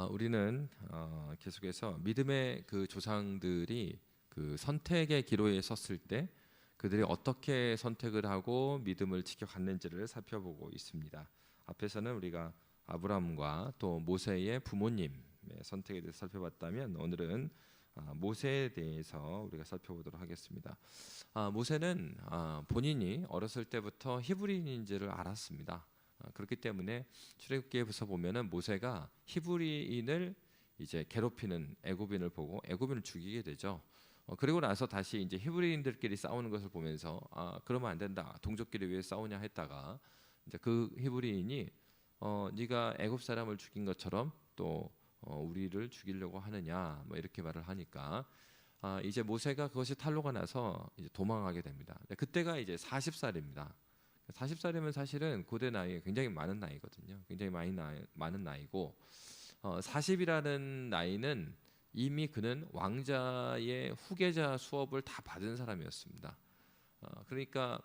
우리는 계속해서 믿음의 그 조상들이 그 선택의 기로에 섰을 때 그들이 어떻게 선택을 하고 믿음을 지켜갔는지를 살펴보고 있습니다. 앞에서는 우리가 아브라함과 또 모세의 부모님의 선택에 대해서 살펴봤다면 오늘은 모세에 대해서 우리가 살펴보도록 하겠습니다. 모세는 본인이 어렸을 때부터 히브리인인지를 알았습니다. 그렇기 때문에 출애굽기에서 보면은 모세가 히브리인을 이제 괴롭히는 애굽인을 보고 애굽인을 죽이게 되죠. 그리고 나서 다시 이제 히브리인들끼리 싸우는 것을 보면서 그러면 안 된다. 동족끼리 왜 싸우냐 했다가 이제 그 히브리인이 네가 애굽 사람을 죽인 것처럼 또 우리를 죽이려고 하느냐 뭐 이렇게 말을 하니까 이제 모세가 그것이 탄로가 나서 이제 도망하게 됩니다. 그때가 이제 40살입니다. 40살이면 사실은 고대 나이에 굉장히 많은 나이거든요. 굉장히 많은 나이고 40이라는 나이는 이미 그는 왕자의 후계자 수업을 다 받은 사람이었습니다. 그러니까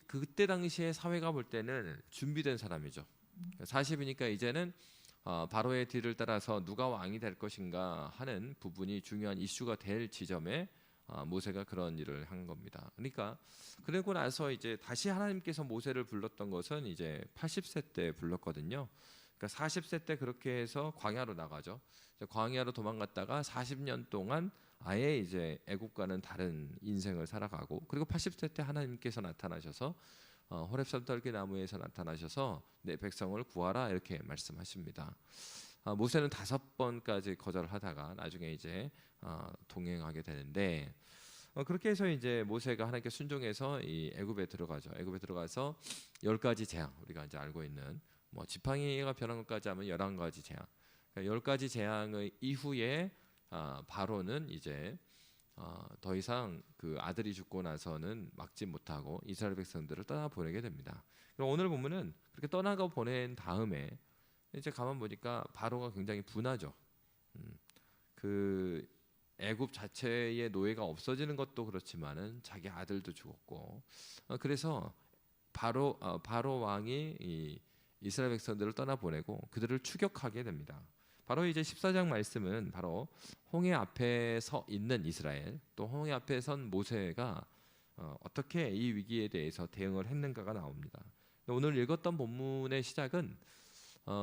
그때 당시에 사회가 볼 때는 준비된 사람이죠. 40이니까 이제는 바로의 뒤를 따라서 누가 왕이 될 것인가 하는 부분이 중요한 이슈가 될 지점에 모세가 그런 일을 한 겁니다. 그러니까 그러고 나서 이제 다시 하나님께서 모세를 불렀던 것은 이제 80세 때 불렀거든요. 그러니까 40세 때 그렇게 해서 광야로 나가죠. 광야로 도망갔다가 40년 동안 아예 이제 애국과는 다른 인생을 살아가고 그리고 80세 때 하나님께서 나타나셔서 호렙산 떨기 나무에서 나타나셔서 내 백성을 구하라 이렇게 말씀하십니다. 모세는 5번까지 거절하다가 나중에 이제 동행하게 되는데 그렇게 해서 이제 모세가 하나님께 순종해서 이 애굽에 들어가죠. 애굽에 들어가서 10가지 재앙 우리가 이제 알고 있는 뭐 지팡이가 변한 것까지 하면 11가지 재앙. 그러니까 10가지 재앙의 이후에 바로는 이제 더 이상 그 아들이 죽고 나서는 막지 못하고 이스라엘 백성들을 떠나 보내게 됩니다. 그럼 오늘 보면은 그렇게 떠나가 보낸 다음에 이제 가만 보니까 바로가 굉장히 분하죠. 그 애굽 자체의 노예가 없어지는 것도 그렇지만은 자기 아들도 죽었고 그래서 바로 왕이 이 이스라엘 백성들을 떠나 보내고 그들을 추격하게 됩니다. 바로 이제 14장 말씀은 바로 홍해 앞에 서 있는 이스라엘 또 홍해 앞에 선 모세가 어떻게 이 위기에 대해서 대응을 했는가가 나옵니다. 오늘 읽었던 본문의 시작은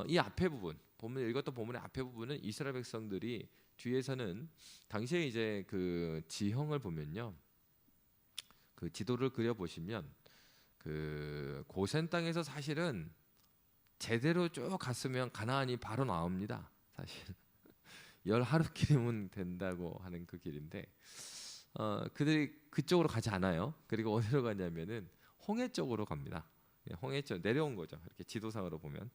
이 앞에 부분, 읽었던 본문의 앞에 부분은 이스라엘 백성들이 뒤에서는 당시에 이제 그 지형을 보면요, 그 지도를 그려 보시면 그 고센 땅에서 사실은 제대로 쭉 갔으면 가나안이 바로 나옵니다. 사실 10하루길이면 된다고 하는 그 길인데 그들이 그쪽으로 가지 않아요. 그리고 어디로 가냐면은 홍해 쪽으로 갑니다. 홍해 쪽 내려온 거죠. 이렇게 지도상으로 보면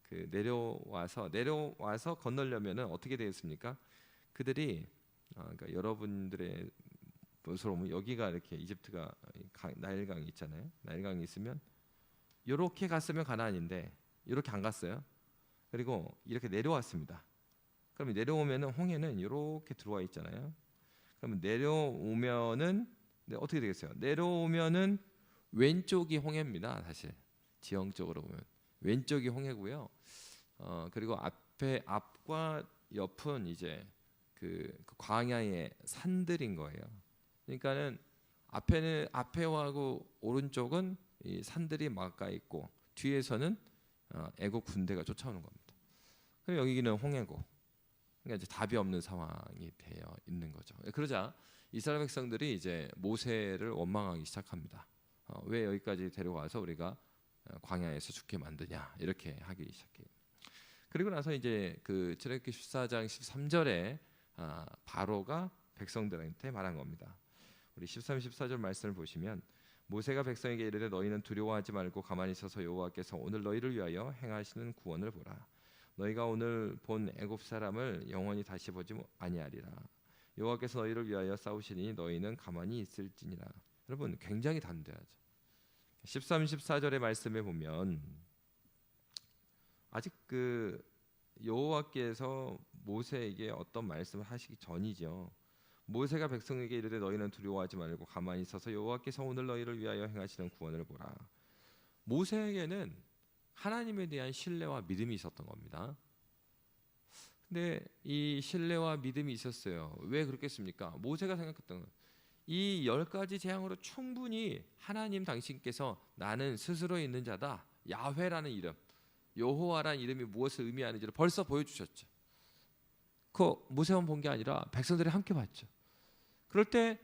그 내려와서 건너려면은 어떻게 되겠습니까? 그들이 그러니까 여러분들의 것으로 보면 여기가 이렇게 이집트가 나일강이 있잖아요. 나일강이 있으면 이렇게 갔으면 가나안인데 이렇게 안 갔어요. 그리고 이렇게 내려왔습니다. 그럼 내려오면은 홍해는 이렇게 들어와 있잖아요. 그러면 내려오면은 어떻게 되겠어요? 내려오면은 왼쪽이 홍해입니다. 사실 지형적으로 보면 왼쪽이 홍해고요. 그리고 앞과 옆은 이제 그 광야의 산들인 거예요. 그러니까는 앞에하고 오른쪽은 이 산들이 막아 있고 뒤에서는 애국 군대가 쫓아오는 겁니다. 그럼 여기는 홍해고, 그러니까 이제 답이 없는 상황이 되어 있는 거죠. 그러자 이스라엘 백성들이 이제 모세를 원망하기 시작합니다. 왜 여기까지 데려와서 우리가 광야에서 죽게 만드냐 이렇게 하기 시작해요. 그리고 나서 이제 그 출애굽기 14장 13절에 바로가 백성들한테 말한 겁니다. 우리 13, 14절 말씀을 보시면 모세가 백성에게 이르되 너희는 두려워하지 말고 가만히 있어서 여호와께서 오늘 너희를 위하여 행하시는 구원을 보라. 너희가 오늘 본 애굽 사람을 영원히 다시 보지 아니하리라. 여호와께서 너희를 위하여 싸우시니 너희는 가만히 있을지니라. 여러분 굉장히 담대하죠. 13, 14절의 말씀에 보면 아직 그 여호와께서 모세에게 어떤 말씀을 하시기 전이죠. 모세가 백성에게 이르되 너희는 두려워하지 말고 가만히 있어서 여호와께서 오늘 너희를 위하여 행하시는 구원을 보라. 모세에게는 하나님에 대한 신뢰와 믿음이 있었던 겁니다. 근데 이 신뢰와 믿음이 있었어요. 왜 그렇겠습니까? 모세가 생각했던 건 이 10가지 재앙으로 충분히 하나님 당신께서 나는 스스로 있는 자다, 야훼라는 이름, 여호와라는 이름이 무엇을 의미하는지를 벌써 보여주셨죠. 그 모세만 본 게 아니라 백성들이 함께 봤죠. 그럴 때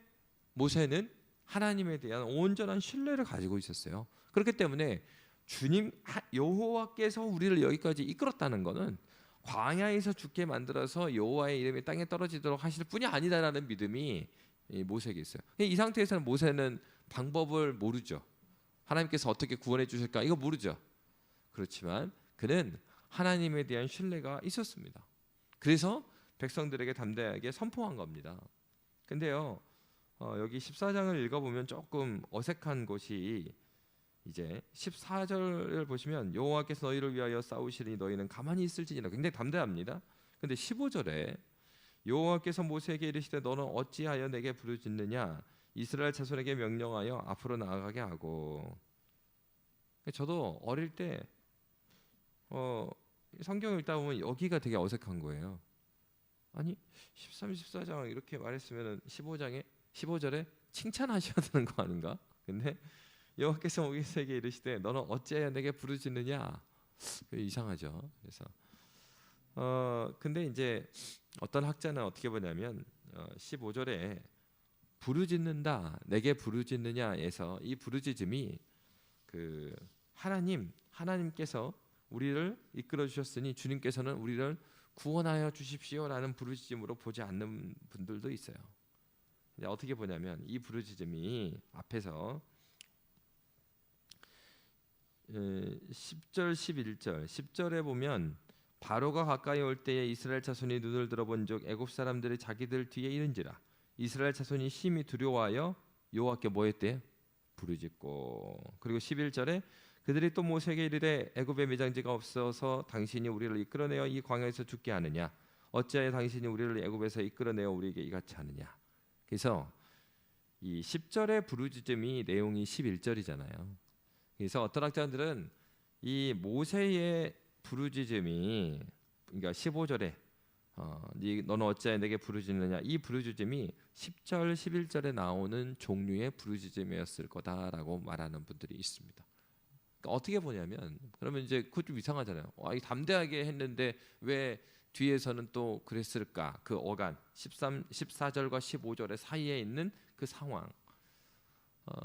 모세는 하나님에 대한 온전한 신뢰를 가지고 있었어요. 그렇기 때문에 주님 여호와께서 우리를 여기까지 이끌었다는 것은 광야에서 죽게 만들어서 여호와의 이름이 땅에 떨어지도록 하실 뿐이 아니다라는 믿음이 이 모세에게 있어요. 이 상태에서는 모세는 방법을 모르죠. 하나님께서 어떻게 구원해 주실까 이거 모르죠. 그렇지만 그는 하나님에 대한 신뢰가 있었습니다. 그래서 백성들에게 담대하게 선포한 겁니다. 근데요, 여기 14장을 읽어보면 조금 어색한 곳이 이제 14절을 보시면 여호와께서 너희를 위하여 싸우시리니 너희는 가만히 있을지니라, 굉장히 담대합니다. 근데 15절에 여호와께서 모세에게 이르시되 너는 어찌하여 내게 부르짖느냐, 이스라엘 자손에게 명령하여 앞으로 나아가게 하고. 저도 어릴 때 성경을 읽다 보면 여기가 되게 어색한 거예요. 아니 13, 14장 이렇게 말했으면 15절에 칭찬하셔야 되는 거 아닌가? 근데 여호와께서 모세에게 이르시되 너는 어찌하여 내게 부르짖느냐, 이상하죠. 그래서 근데 이제 어떤 학자는 어떻게 보냐면 15절에 부르짖는다, 내게 부르짖느냐에서 이 부르짖음이 그 하나님께서 우리를 이끌어 주셨으니 주님께서는 우리를 구원하여 주십시오라는 부르짖음으로 보지 않는 분들도 있어요. 이제 어떻게 보냐면 이 부르짖음이 앞에서 10절 11절 10절에 보면 바로가 가까이 올 때에 이스라엘 자손이 눈을 들어본즉 애굽 사람들이 자기들 뒤에 이른지라 이스라엘 자손이 심히 두려워하여 여호와께 뭐 했대요? 부르짖고. 그리고 11절에 그들이 또 모세에게 이르되 애굽에 매장지가 없어서 당신이 우리를 이끌어내어 이 광야에서 죽게 하느냐, 어찌하여 당신이 우리를 애굽에서 이끌어내어 우리에게 이같이 하느냐. 그래서 이 10절의 부르짖음이 내용이 11절이잖아요. 그래서 어떤 학자들은 이 모세의 부르짖음이, 그러니까 15절에 너는 어찌하여 내게 부르짖느냐, 이 부르짖음이 10절 11절에 나오는 종류의 부르짖음이었을 거다라고 말하는 분들이 있습니다. 그러니까 어떻게 보냐면, 그러면 이제 그것 좀 이상하잖아요. 이 담대하게 했는데 왜 뒤에서는 또 그랬을까? 그 어간 14절과 15절의 사이에 있는 그 상황.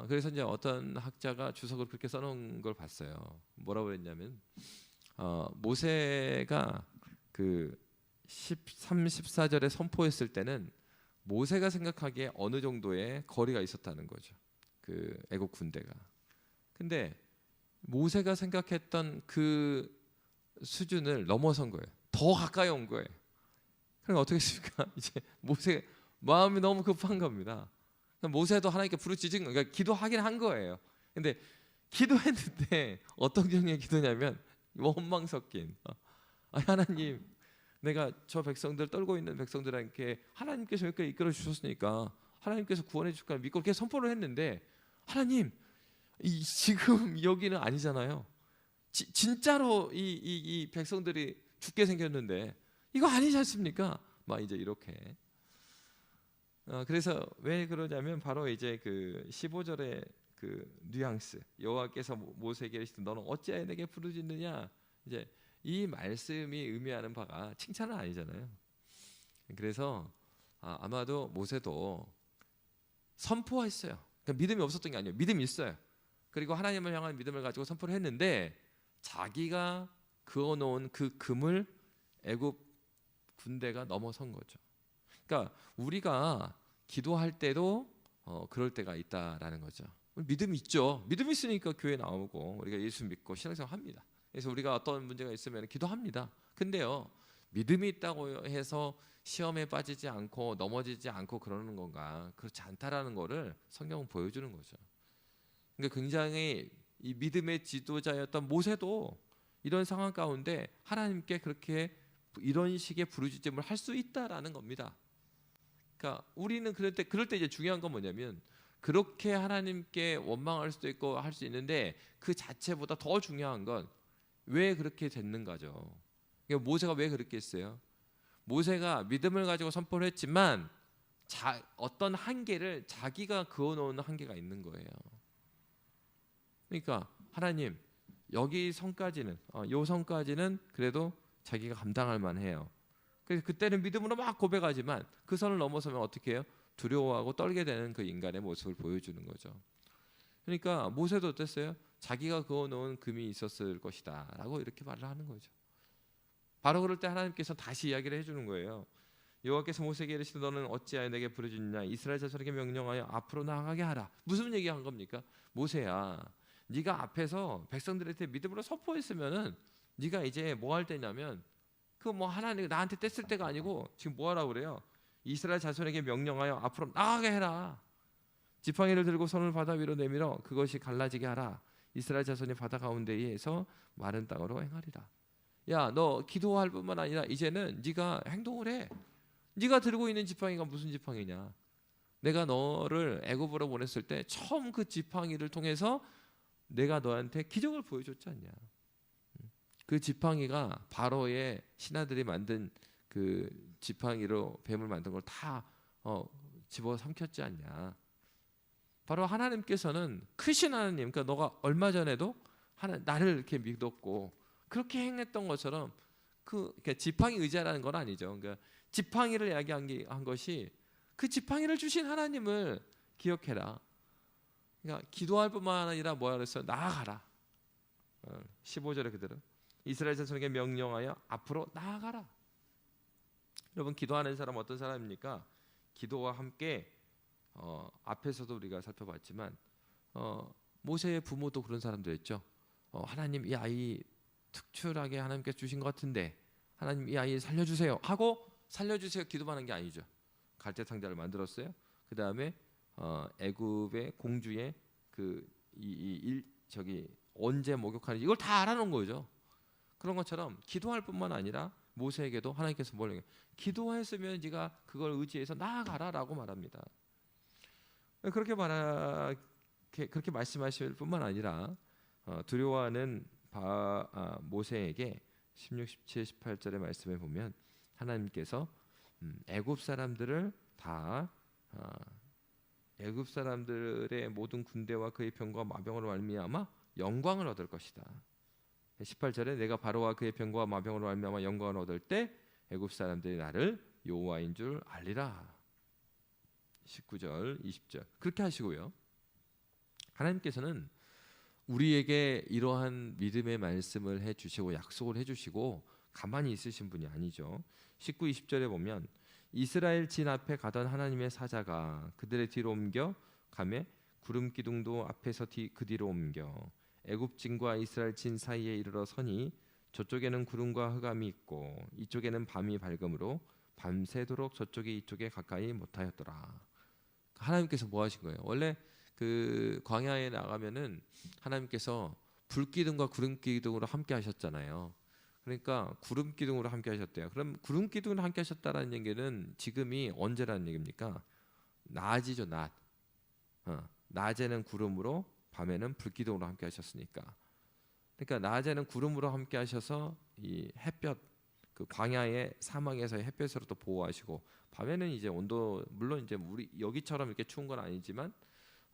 그래서 이제 어떤 학자가 주석을 그렇게 써놓은 걸 봤어요. 뭐라고 그랬냐면 모세가 그 13, 14절에 선포했을 때는 모세가 생각하기에 어느 정도의 거리가 있었다는 거죠. 그 애국 군대가. 근데 모세가 생각했던 그 수준을 넘어선 거예요. 더 가까이 온 거예요. 그러니까 어떻게 했습니까? 이제 모세 마음이 너무 급한 겁니다. 모세도 하나님께 부르짖은, 그러니까 기도하긴 한 거예요. 근데 기도했는데 어떤 경우의 기도냐면 원망 섞인. 하나님, 내가 저 백성들, 떨고 있는 백성들에게 하나님께서 여기까지 이끌어 주셨으니까 하나님께서 구원해 줄 거라 믿고 이렇게 선포를 했는데, 하나님, 지금 여기는 아니잖아요. 진짜로 이 백성들이 죽게 생겼는데 이거 아니지 않습니까? 막 이제 이렇게. 그래서 왜 그러냐면 바로 이제 그 15절의 그 뉘앙스, 여호와께서 모세에게 이르시되 너는 어찌하여 내게 부르짖느냐, 이제 이 말씀이 의미하는 바가 칭찬은 아니잖아요. 그래서 아마도 모세도 선포했어요. 그러니까 믿음이 없었던 게 아니에요. 믿음이 있어요. 그리고 하나님을 향한 믿음을 가지고 선포를 했는데 자기가 그어놓은 그 금을 애굽 군대가 넘어선 거죠. 그러니까 우리가 기도할 때도 그럴 때가 있다라는 거죠. 믿음이 있죠. 믿음이 있으니까 교회 나오고 우리가 예수 믿고 신앙생활 합니다. 그래서 우리가 어떤 문제가 있으면 기도합니다. 근데요, 믿음이 있다고 해서 시험에 빠지지 않고 넘어지지 않고 그러는 건가? 그렇지 않다라는 거를 성경은 보여주는 거죠. 그러니까 굉장히 이 믿음의 지도자였던 모세도 이런 상황 가운데 하나님께 그렇게 이런 식의 부르짖음을 할 수 있다라는 겁니다. 그러니까 우리는 그럴 때 이제 중요한 건 뭐냐면, 그렇게 하나님께 원망할 수도 있고 할 수 있는데 그 자체보다 더 중요한 건 왜 그렇게 됐는가죠. 그러니까 모세가 왜 그렇게 했어요? 모세가 믿음을 가지고 선포를 했지만 어떤 한계를 자기가 그어놓은 한계가 있는 거예요. 그러니까 하나님 여기 선까지는 요 선까지는 그래도 자기가 감당할 만해요. 그래서 그때는 믿음으로 막 고백하지만 그 선을 넘어서면 어떻게 해요? 두려워하고 떨게 되는 그 인간의 모습을 보여주는 거죠. 그러니까 모세도 어땠어요? 자기가 그어놓은 금이 있었을 것이다 라고 이렇게 말을 하는 거죠. 바로 그럴 때 하나님께서 다시 이야기를 해주는 거예요. 여호와께서 모세에게 이르시되 너는 어찌하여 내게 부르짖느냐 이스라엘 자손에게 명령하여 앞으로 나아가게 하라. 무슨 얘기한 겁니까? 모세야 네가 앞에서 백성들한테 믿음으로 선포했으면은 네가 이제 뭐 할 때냐면 그 뭐 하나님 나한테 뗐을 때가 아니고 지금 뭐 하라고 그래요? 이스라엘 자손에게 명령하여 앞으로 나아가게 해라. 지팡이를 들고 손을 바다 위로 내밀어 그것이 갈라지게 하라. 이스라엘 자손이 바다 가운데에서 마른 땅으로 행하리라. 야, 너 기도할 뿐만 아니라 이제는 네가 행동을 해. 네가 들고 있는 지팡이가 무슨 지팡이냐? 내가 너를 애굽으로 보냈을 때 처음 그 지팡이를 통해서 내가 너한테 기적을 보여줬지 않냐? 그 지팡이가 바로의 신하들이 만든 그 지팡이로 뱀을 만든 걸 다 집어 삼켰지 않냐? 바로 하나님께서는 크신 하나님, 그러니까 너가 얼마 전에도 나를 이렇게 믿었고 그렇게 행했던 것처럼 그러니까 지팡이 의지하라는 건 아니죠. 그러니까 지팡이를 이야기한 것이 그 지팡이를 주신 하나님을 기억해라. 그러니까 기도할 뿐만 아니라 뭐라 그랬어요? 나아가라. 15절에 그대로 이스라엘 자손에게 명령하여 앞으로 나아가라. 여러분 기도하는 사람 어떤 사람입니까? 기도와 함께 앞에서도 우리가 살펴봤지만 모세의 부모도 그런 사람들이었죠. 하나님 이 아이 특출하게 하나님께 주신 것 같은데 하나님 이 아이 살려주세요 하고 살려주세요 기도만 한 게 아니죠. 갈대 상자를 만들었어요. 그 다음에 애굽의 공주의 저기 언제 목욕하는지 이걸 다 알아놓은 거죠. 그런 것처럼 기도할 뿐만 아니라 모세에게도 하나님께서 뭘 얘기해요? 기도했으면 네가 그걸 의지해서 나아가라라고 말합니다. 그렇게 그렇게 말씀하실 뿐만 아니라 두려워하는 모세에게 16, 17, 18절의 말씀에 보면 하나님께서 애굽 사람들을 다 애굽 사람들의 모든 군대와 그의 병과 마병으로 말미암아 영광을 얻을 것이다. 18절에 내가 바로와 그의 병과 마병으로 말미암아 영광을 얻을 때 애굽 사람들이 나를 여호와인 줄 알리라. 19절, 20절 그렇게 하시고요. 하나님께서는 우리에게 이러한 믿음의 말씀을 해주시고 약속을 해주시고 가만히 있으신 분이 아니죠. 19, 20절에 보면 이스라엘 진 앞에 가던 하나님의 사자가 그들의 뒤로 옮겨 가매 구름 기둥도 앞에서 그 뒤로 옮겨 애굽 진과 이스라엘 진 사이에 이르러 서니 저쪽에는 구름과 흑암이 있고 이쪽에는 밤이 밝음으로 밤새도록 저쪽이 이쪽에 가까이 못하였더라. 하나님께서 뭐 하신 거예요? 원래 그 광야에 나가면은 하나님께서 불기둥과 구름기둥으로 함께 하셨잖아요. 그러니까 구름기둥으로 함께 하셨대요. 그럼 구름기둥으로 함께 하셨다라는 얘기는 지금이 언제라는 얘기입니까? 낮이죠, 낮. 낮에는 구름으로 밤에는 불기둥으로 함께 하셨으니까. 그러니까 낮에는 구름으로 함께 하셔서 이 햇볕 그 광야의 사막에서의 햇볕으로도 보호하시고 밤에는 이제 온도 물론 이제 우리 여기처럼 이렇게 추운 건 아니지만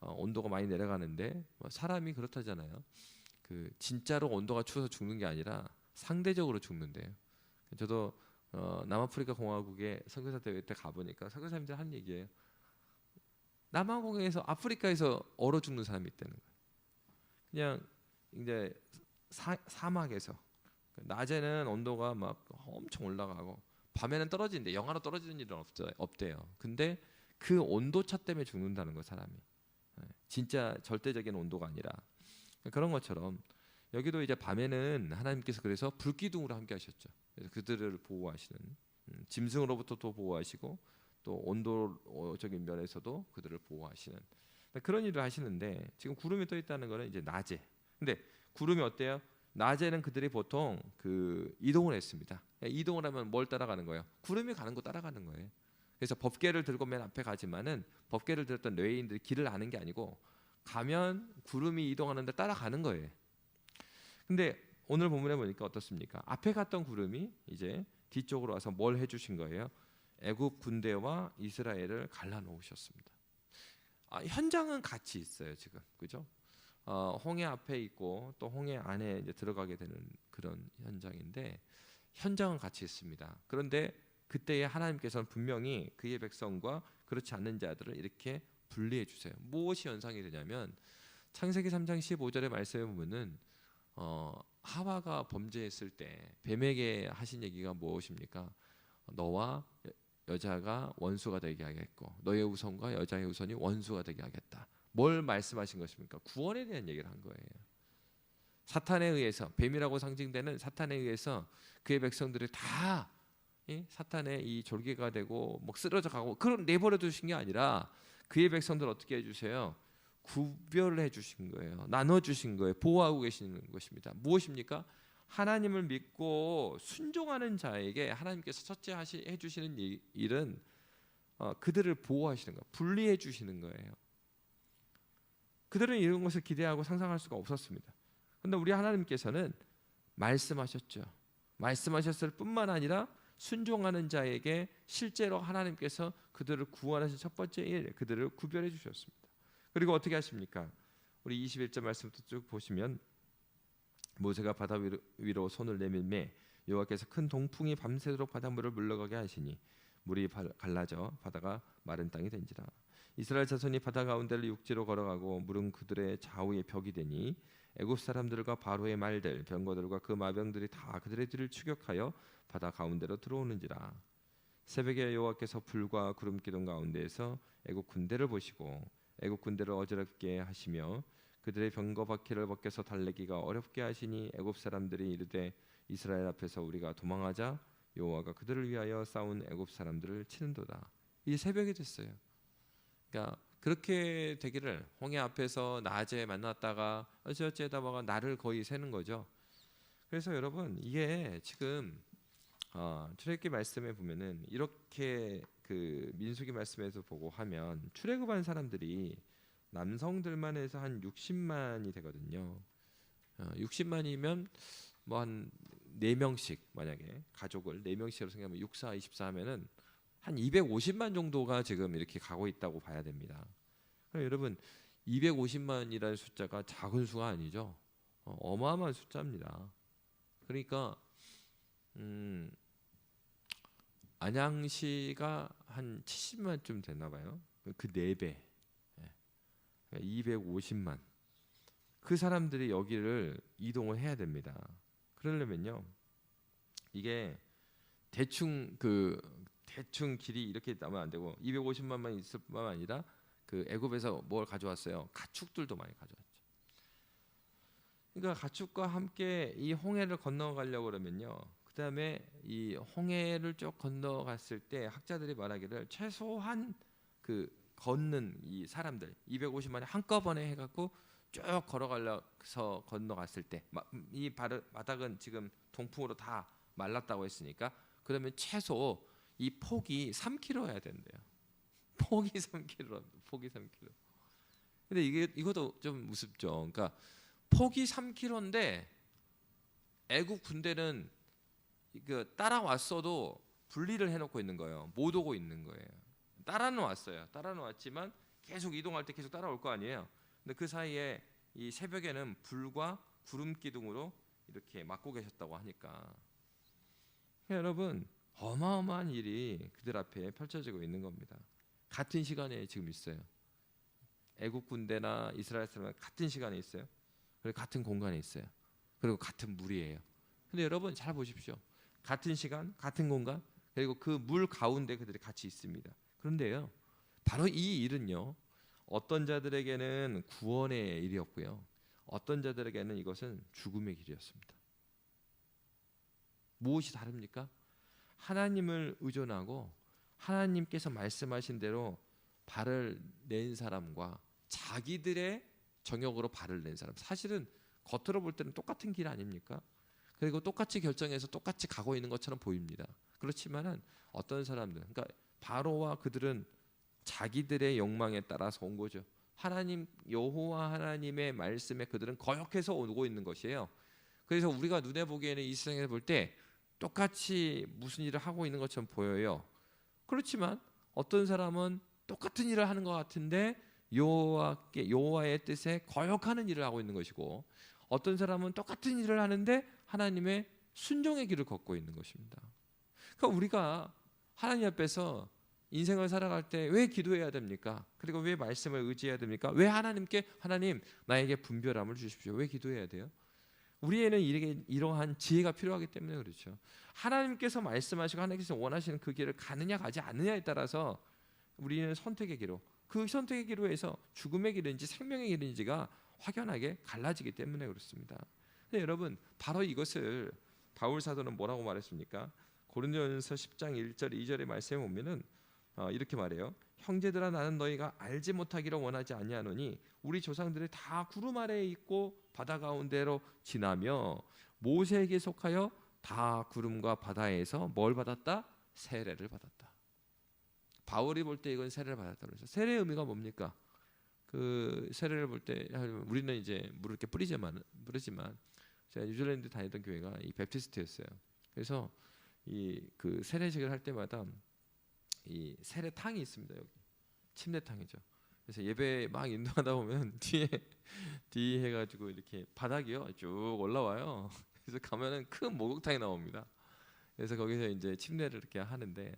온도가 많이 내려가는데 사람이 그렇다잖아요. 그 진짜로 온도가 추워서 죽는 게 아니라 상대적으로 죽는데요. 저도 남아프리카 공화국에 선교사 대회 때 가보니까 선교사님들 하는 얘기예요. 남아공에서 아프리카에서 얼어 죽는 사람이 있다는 거예요. 그냥 이제 사막에서 낮에는 온도가 막 엄청 올라가고 밤에는 떨어지는데 영하로 떨어지는 일은 없대요. 근데 그 온도차 때문에 죽는다는 거 사람이. 진짜 절대적인 온도가 아니라 그런 것처럼 여기도 이제 밤에는 하나님께서 그래서 불기둥으로 함께 하셨죠. 그래서 그들을 보호하시는 짐승으로부터도 보호하시고 또 온도적인 면에서도 그들을 보호하시는 그런 일을 하시는데 지금 구름이 떠 있다는 거는 이제 낮에. 근데 구름이 어때요? 낮에는 그들이 보통 그 이동을 했습니다. 이동을 하면 뭘 따라가는 거예요? 구름이 가는 거 따라가는 거예요. 그래서 법궤를 들고 맨 앞에 가지만은 법궤를 들었던 레위인들이 길을 아는 게 아니고 가면 구름이 이동하는데 따라가는 거예요. 근데 오늘 본문에 보니까 어떻습니까? 앞에 갔던 구름이 이제 뒤쪽으로 와서 뭘 해주신 거예요? 애굽 군대와 이스라엘을 갈라놓으셨습니다. 현장은 같이 있어요 지금, 그죠? 홍해 앞에 있고 또 홍해 안에 이제 들어가게 되는 그런 현장인데 현장은 같이 있습니다. 그런데 그때에 하나님께서는 분명히 그의 백성과 그렇지 않는 자들을 이렇게 분리해 주세요. 무엇이 연상이 되냐면 창세기 3장 15절의 말씀에 보면은 하와가 범죄했을 때 뱀에게 하신 얘기가 무엇입니까? 너와 여자가 원수가 되게 하겠고 너의 후손과 여자의 후손이 원수가 되게 하겠다. 뭘 말씀하신 것입니까? 구원에 대한 얘기를 한 거예요. 사탄에 의해서, 뱀이라고 상징되는 사탄에 의해서 그의 백성들이 다 사탄의 이 졸개가 되고 뭐 쓰러져 가고 그런 내버려 두신 게 아니라 그의 백성들 어떻게 해주세요? 구별해 주신 거예요. 나눠 주신 거예요. 보호하고 계시는 것입니다. 무엇입니까? 하나님을 믿고 순종하는 자에게 하나님께서 첫째 해주시는 일은 그들을 보호하시는 거예요. 분리해 주시는 거예요. 그들은 이런 것을 기대하고 상상할 수가 없었습니다. 그런데 우리 하나님께서는 말씀하셨죠. 말씀하셨을 뿐만 아니라 순종하는 자에게 실제로 하나님께서 그들을 구원하신 첫 번째 일, 그들을 구별해 주셨습니다. 그리고 어떻게 하십니까? 우리 21절 말씀부터 쭉 보시면 모세가 바다 위로 손을 내밀매 여호와께서 큰 동풍이 밤새도록 바닷물을 물러가게 하시니 물이 갈라져 바다가 마른 땅이 된지라. 이스라엘 자손이 바다 가운데를 육지로 걸어가고 물은 그들의 좌우에 벽이 되니 애굽 사람들과 바로의 말들 병거들과 그 마병들이 다 그들의 뒤를 추격하여 바다 가운데로 들어오는지라. 새벽에 여호와께서 불과 구름 기둥 가운데에서 애굽 군대를 보시고 애굽 군대를 어지럽게 하시며 그들의 병거 바퀴를 벗겨서 달래기가 어렵게 하시니 애굽 사람들이 이르되 이스라엘 앞에서 우리가 도망하자 여호와가 그들을 위하여 싸운 애굽 사람들을 치는도다. 이제 새벽이 됐어요. 그러니까 그렇게 되기를 홍해 앞에서 낮에 만났다가 어찌어찌하다가 날을 거의 새는 거죠. 그래서 여러분 이게 지금 출애굽기 말씀에 보면은 이렇게 그 민수기 말씀에서 보고 하면 출애굽한 사람들이 남성들만 해서 한 60만이 되거든요. 60만이면 뭐 한 4명씩 만약에 가족을 4명씩으로 생각하면 6, 4, 24 하면은 한 250만 정도가 지금 이렇게 가고 있다고 봐야 됩니다. 여러분 250만이라는 숫자가 작은 수가 아니죠. 어마어마한 숫자입니다. 그러니까 안양시가 한 70만쯤 됐나 봐요. 그 4배. 250만. 그 사람들이 여기를 이동을 해야 됩니다. 그러려면요. 이게 대충 길이 이렇게 나면 안 되고 250만만 있을 뿐만 아니라 그 애굽에서 뭘 가져왔어요? 가축들도 많이 가져왔죠. 그러니까 가축과 함께 이 홍해를 건너가려고 그러면요. 그다음에 이 홍해를 쭉 건너갔을 때 학자들이 말하기를 최소한 그 걷는 이 사람들 250만이 한꺼번에 해갖고 쭉 걸어가려서 건너갔을 때 이 바닥은 지금 동풍으로 다 말랐다고 했으니까 그러면 최소 이 폭이 3km여야 된대요. 폭이 3km. 근데 이것도 좀 우습죠. 그러니까 폭이 3km인데 애국 군대는 따라왔어도 분리를 해놓고 있는 거예요. 못 오고 있는 거예요. 따라는 왔어요. 따라는 왔지만 계속 이동할 때 계속 따라올 거 아니에요. 근데 그 사이에 이 새벽에는 불과 구름 기둥으로 이렇게 막고 계셨다고 하니까 여러분 어마어마한 일이 그들 앞에 펼쳐지고 있는 겁니다. 같은 시간에 지금 있어요. 애국 군대나 이스라엘 사람은 같은 시간에 있어요. 그리고 같은 공간에 있어요. 그리고 같은 물이에요. 근데 여러분 잘 보십시오. 같은 시간, 같은 공간, 그리고 그 물 가운데 그들이 같이 있습니다. 그런데요, 바로 이 일은요, 어떤 자들에게는 구원의 일이었고요, 어떤 자들에게는 이것은 죽음의 길이었습니다. 무엇이 다릅니까? 하나님을 의존하고 하나님께서 말씀하신 대로 발을 낸 사람과 자기들의 정욕으로 발을 낸 사람, 사실은 겉으로 볼 때는 똑같은 길 아닙니까? 그리고 똑같이 결정해서 똑같이 가고 있는 것처럼 보입니다. 그렇지만은 어떤 사람들, 그러니까 바로와 그들은 자기들의 욕망에 따라서 온 거죠. 하나님 여호와 하나님의 말씀에 그들은 거역해서 오고 있는 것이에요. 그래서 우리가 눈에 보기에는 이 세상에서 볼 때 똑같이 무슨 일을 하고 있는 것처럼 보여요. 그렇지만 어떤 사람은 똑같은 일을 하는 것 같은데 여호와의 뜻에 거역하는 일을 하고 있는 것이고, 어떤 사람은 똑같은 일을 하는데 하나님의 순종의 길을 걷고 있는 것입니다. 그러니까 우리가 하나님 앞에서 인생을 살아갈 때 왜 기도해야 됩니까? 그리고 왜 말씀을 의지해야 됩니까? 왜 하나님께 하나님 나에게 분별함을 주십시오, 왜 기도해야 돼요? 우리에는 이러한 지혜가 필요하기 때문에 그렇죠. 하나님께서 말씀하시고 하나님께서 원하시는 그 길을 가느냐 가지 않느냐에 따라서 우리는 선택의 기로, 그 선택의 기로에서 죽음의 길인지 생명의 길인지가 확연하게 갈라지기 때문에 그렇습니다. 근데 여러분, 바로 이것을 바울 사도는 뭐라고 말했습니까? 고린도전서 10장 1절 2절의 말씀에 보면은 이렇게 말해요. 형제들아, 나는 너희가 알지 못하기를 원하지 아니하노니 우리 조상들이 다 구름 아래에 있고 바다 가운데로 지나며 모세에게 속하여 다 구름과 바다에서 뭘 받았다? 세례를 받았다. 바울이 볼 때 이건 세례를 받았다 그래서, 세례의 의미가 뭡니까? 그 세례를 볼 때 우리는 이제 물을 이렇게 뿌리지만 제가 뉴질랜드 다니던 교회가 이 베프티스트였어요. 그래서 이 그 세례식을 할 때마다 이 세례탕이 있습니다. 여기 침례탕이죠. 그래서 예배 막 인도하다 보면 뒤에 해가지고 이렇게 바닥이요 쭉 올라와요. 그래서 가면은 큰 목욕탕이 나옵니다. 그래서 거기서 이제 침례를 이렇게 하는데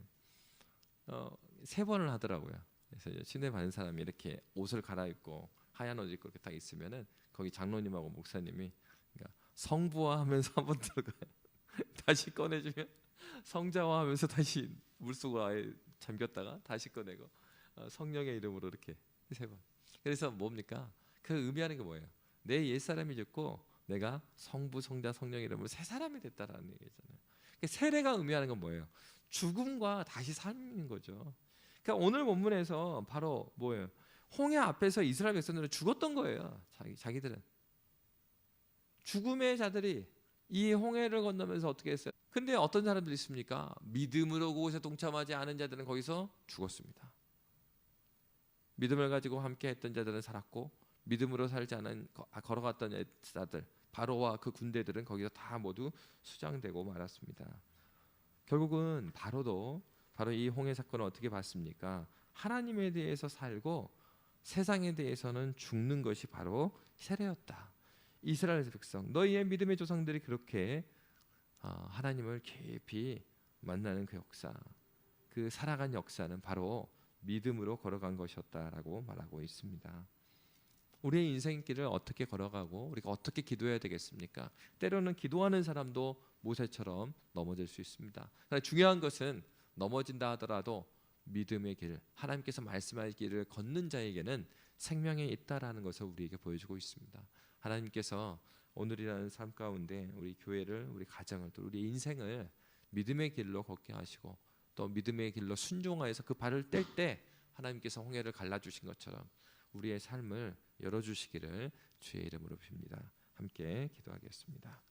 3번을 하더라고요. 그래서 이제 침례 받은 사람이 이렇게 옷을 갈아입고 하얀 옷 입고 이렇게 딱 있으면은 거기 장로님하고 목사님이 그러니까 성부화하면서 한번 들어가요. 다시 꺼내주면 성자화하면서 다시 물속으로 아예 잠겼다가 다시 꺼내고 성령의 이름으로 이렇게 3번. 그래서 뭡니까? 그 의미하는 게 뭐예요? 내 옛사람이 죽고 내가 성부, 성자, 성령의 이름으로 새 사람이 됐다라는 얘기잖아요. 세례가 의미하는 건 뭐예요? 죽음과 다시 삶인 거죠. 그러니까 오늘 본문에서 바로 뭐예요? 홍해 앞에서 이스라엘 백성들은 죽었던 거예요. 자기들은 죽음의 자들이 이 홍해를 건너면서 어떻게 했어요? 근데 어떤 사람들이 있습니까? 믿음으로 그곳에 동참하지 않은 자들은 거기서 죽었습니다. 믿음을 가지고 함께 했던 자들은 살았고, 믿음으로 살지 않은 걸어갔던 자들, 바로와 그 군대들은 거기서 다 모두 수장되고 말았습니다. 결국은 바로 이 홍해 사건을 어떻게 봤습니까? 하나님에 대해서 살고 세상에 대해서는 죽는 것이 바로 세례였다. 이스라엘 백성, 너희의 믿음의 조상들이 그렇게 하나님을 깊이 만나는 그 역사, 그 살아간 역사는 바로 믿음으로 걸어간 것이었다라고 말하고 있습니다. 우리의 인생길을 어떻게 걸어가고 우리가 어떻게 기도해야 되겠습니까? 때로는 기도하는 사람도 모세처럼 넘어질 수 있습니다. 그러나 중요한 것은 넘어진다 하더라도 믿음의 길, 하나님께서 말씀할 길을 걷는 자에게는 생명이 있다라는 것을 우리에게 보여주고 있습니다. 하나님께서 오늘이라는 삶 가운데 우리 교회를, 우리 가정을, 또 우리 인생을 믿음의 길로 걷게 하시고 또 믿음의 길로 순종하여서 그 발을 뗄 때 하나님께서 홍해를 갈라주신 것처럼 우리의 삶을 열어주시기를 주의 이름으로 빕니다. 함께 기도하겠습니다.